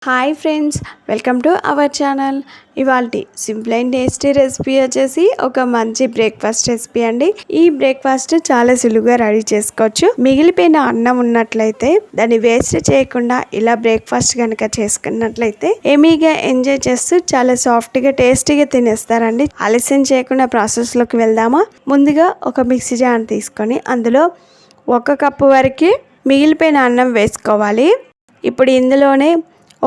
Hi friends, welcome to our channel. ఇవాల్టి simple and tasty recipe వచ్చేసి ఒక మంచి బ్రేక్ఫాస్ట్ రెసిపీ అండి. ఈ బ్రేక్ఫాస్ట్ చాలా సులువుగా రెడీ చేసుకోవచ్చు. మిగిలిపోయిన అన్నం ఉన్నట్లయితే దాన్ని వేస్ట్ చేయకుండా ఇలా బ్రేక్ఫాస్ట్ కనుక చేసుకున్నట్లయితే ఏమీగా ఎంజాయ్ చేస్తూ చాలా సాఫ్ట్గా టేస్టీగా తినేస్తారండి. ఆలస్యం చేయకుండా ప్రాసెస్లోకి వెళ్దామా. ముందుగా ఒక మిక్సీ జార్ తీసుకొని అందులో 1 కప్పు వరకు మిగిలిపోయిన అన్నం వేసుకోవాలి. ఇప్పుడు ఇందులోనే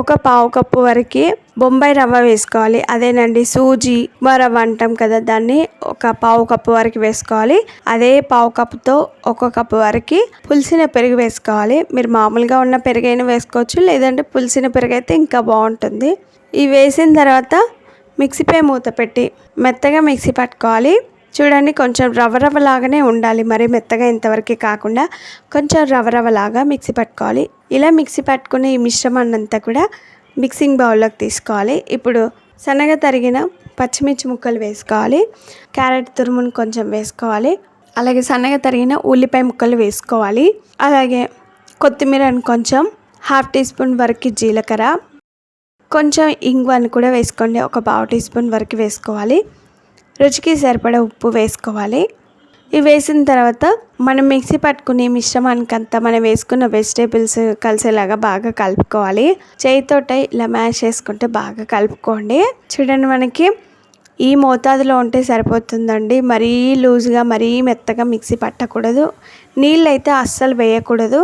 ఒక 1/2 కప్పు వరకు బొంబాయి రవ్వ వేసుకోవాలి. అదేనండి, సూజీ రవ్వ అంటాం కదా, దాన్ని ఒక 1/2 కప్పు వరకు వేసుకోవాలి. అదే 1/2 కప్పుతో 1 కప్పు వరకు పులిసిన పెరుగు వేసుకోవాలి. మీరు మామూలుగా ఉన్న పెరుగైనా వేసుకోవచ్చు, లేదంటే పులిసిన పెరుగు అయితే ఇంకా బాగుంటుంది. ఇవి వేసిన తర్వాత మిక్సీపై మూత పెట్టి మెత్తగా మిక్సీ పట్టుకోవాలి. చూడండి, కొంచెం రవ్వ లాగానే ఉండాలి, మరి మెత్తగా ఇంతవరకు కాకుండా కొంచెం రవ్వ లాగా మిక్సీ పట్టుకోవాలి. ఇలా మిక్సీ పట్టుకునే ఈ మిశ్రమాన్ని అంతా కూడా మిక్సింగ్ బౌల్లోకి తీసుకోవాలి. ఇప్పుడు సన్నగా తరిగిన పచ్చిమిర్చి ముక్కలు వేసుకోవాలి. క్యారెట్ తురుమును కొంచెం వేసుకోవాలి. అలాగే సన్నగా తరిగిన ఉల్లిపాయ ముక్కలు వేసుకోవాలి. అలాగే కొత్తిమీరను కొంచెం 1/2 టీ స్పూన్ వరకు జీలకర్ర, కొంచెం ఇంగువను కూడా వేసుకోండి. ఒక 1/2 టీ స్పూన్ వరకు వేసుకోవాలి. రుచికి సరిపడా ఉప్పు వేసుకోవాలి. ఇవి వేసిన తర్వాత మనం మిక్సీ పట్టుకునే మిశ్రమానికంతా మనం వేసుకున్న వెజిటేబుల్స్ కలిసేలాగా బాగా కలుపుకోవాలి. చేయితోటే ఇలా మ్యాష్ చేసుకుంటే బాగా కలుపుకోండి. చూడండి, మనకి ఈ మోతాదులో ఉంటే సరిపోతుందండి. మరీ లూజ్గా మరీ మెత్తగా మిక్సీ పట్టకూడదు. నీళ్ళు అయితే అస్సలు వేయకూడదు.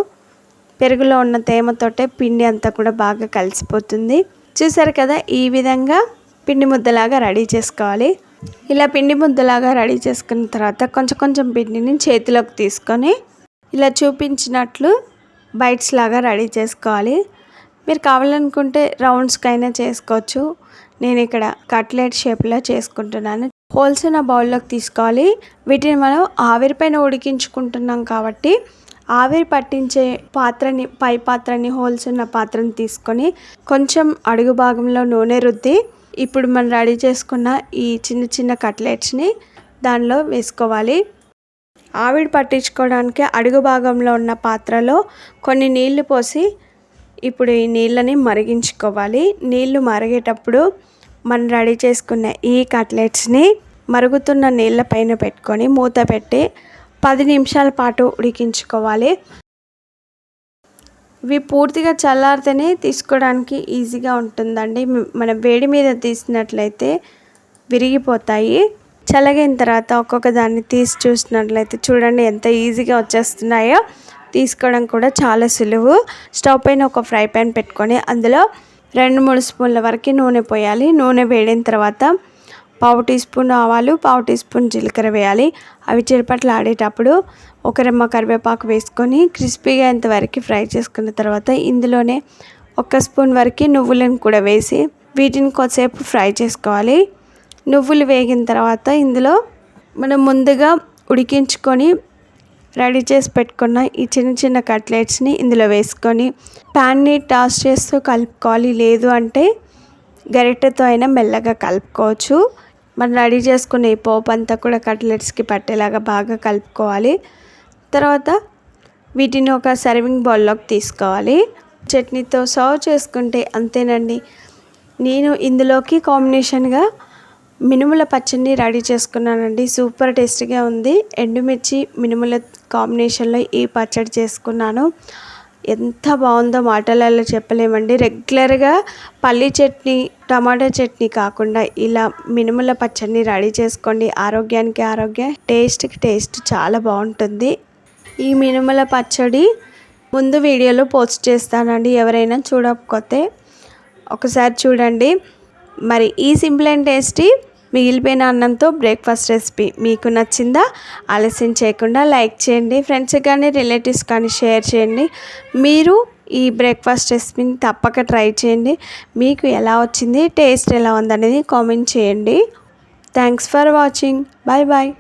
పెరుగులో ఉన్న తేమతోటే పిండి అంతా కూడా బాగా కలిసిపోతుంది. చూసారు కదా, ఈ విధంగా పిండి ముద్దలాగా రెడీ చేసుకోవాలి. ఇలా పిండి ముద్దలాగా రెడీ చేసుకున్న తర్వాత కొంచెం పిండిని చేతిలోకి తీసుకొని ఇలా చూపించినట్లు బైట్స్ లాగా రెడీ చేసుకోవాలి. మీరు కావాలనుకుంటే రౌండ్స్కైనా చేసుకోవచ్చు. నేను ఇక్కడ కట్లెట్ షేప్లో చేసుకుంటున్నాను. హోల్స్ ఉన్న బౌల్లోకి తీసుకోవాలి. వీటిని మనం ఆవిరి పైన ఉడికించుకుంటున్నాం కాబట్టి ఆవిరి పట్టించే పాత్రని, పై పాత్రని, హోల్స్ ఉన్న పాత్రని తీసుకొని కొంచెం అడుగు భాగంలో నూనె రుద్ది ఇప్పుడు మనం రెడీ చేసుకున్న ఈ చిన్న కట్లెట్స్ని దానిలో వేసుకోవాలి. ఆవిరి పట్టించుకోవడానికి అడుగు భాగంలో ఉన్న పాత్రలో కొన్ని నీళ్లు పోసి ఇప్పుడు ఈ నీళ్ళని మరిగించుకోవాలి. నీళ్లు మరిగేటప్పుడు మనం రెడీ చేసుకున్న ఈ కట్లెట్స్ని మరుగుతున్న నీళ్ళ పైన పెట్టుకొని మూత పెట్టి 10 నిమిషాల పాటు ఉడికించుకోవాలి. ఇవి పూర్తిగా చల్లారితేనే తీసుకోవడానికి ఈజీగా ఉంటుందండి. మనం వేడి మీద తీసినట్లయితే విరిగిపోతాయి. చల్లగిన తర్వాత ఒక్కొక్క దాన్ని తీసి చూసినట్లయితే చూడండి ఎంత ఈజీగా వచ్చేస్తున్నాయో. తీసుకోవడం కూడా చాలా సులువు. స్టవ్ పైన ఒక ఫ్రై ప్యాన్ పెట్టుకొని అందులో 2-3 స్పూన్ల వరకు నూనె పోయాలి. నూనె వేడిన తర్వాత 1/2 టీ స్పూన్ ఆవాలు, 1/2 టీ స్పూన్ జీలకర్ర వేయాలి. అవి చిరపట్లు ఆడేటప్పుడు 1 రెమ్మ కరివేపాకు వేసుకొని క్రిస్పీగా ఇంతవరకు ఫ్రై చేసుకున్న తర్వాత ఇందులోనే 1 స్పూన్ వరకు నువ్వులను కూడా వేసి వీటిని కొద్దిసేపు ఫ్రై చేసుకోవాలి. నువ్వులు వేగిన తర్వాత ఇందులో మనం ముందుగా ఉడికించుకొని రెడీ చేసి పెట్టుకున్న ఈ చిన్న కట్లెట్స్ని ఇందులో వేసుకొని ప్యాన్ని టాస్ చేస్తూ కలుపుకోవాలి. లేదు అంటే గరిటెతో అయినా మెల్లగా కలుపుకోవచ్చు. మనం రెడీ చేసుకున్న ఈ పోపు అంతా కూడా కట్లెట్స్కి పట్టేలాగా బాగా కలుపుకోవాలి. తర్వాత వీటిని ఒక సర్వింగ్ బౌల్లోకి తీసుకోవాలి. చట్నీతో సర్వ్ చేసుకుంటే అంతేనండి. నేను ఇందులోకి కాంబినేషన్గా మినుముల పచ్చడిని రెడీ చేసుకున్నానండి. సూపర్ టేస్టీగా ఉంది. ఎండుమిర్చి మినుముల కాంబినేషన్లో ఈ పచ్చడి చేసుకున్నాను. ఎంత బాగుందో మాటలలో చెప్పలేమండి. రెగ్యులర్గా పల్లీ చట్నీ, టమాటా చట్నీ కాకుండా ఇలా మినుముల పచ్చడిని రెడీ చేసుకోండి. ఆరోగ్యానికి ఆరోగ్యం, టేస్ట్కి టేస్ట్ చాలా బాగుంటుంది. ఈ మినుముల పచ్చడి ముందు వీడియోలో పోస్ట్ చేస్తానండి. ఎవరైనా చూడకపోతే ఒకసారి చూడండి. మరి ఈ సింపుల్ అండ్ టేస్టీ మిగిలిపోయిన అన్నంతో బ్రేక్ఫాస్ట్ రెసిపీ మీకు నచ్చిందా? ఆలస్యం చేయకుండా లైక్ చేయండి. ఫ్రెండ్స్ కానీ రిలేటివ్స్ కానీ షేర్ చేయండి. మీరు ఈ బ్రేక్ఫాస్ట్ రెసిపీని తప్పక ట్రై చేయండి. మీకు ఎలా వచ్చింది, టేస్ట్ ఎలా ఉందనేది కామెంట్ చేయండి. Thanks for watching. Bye bye.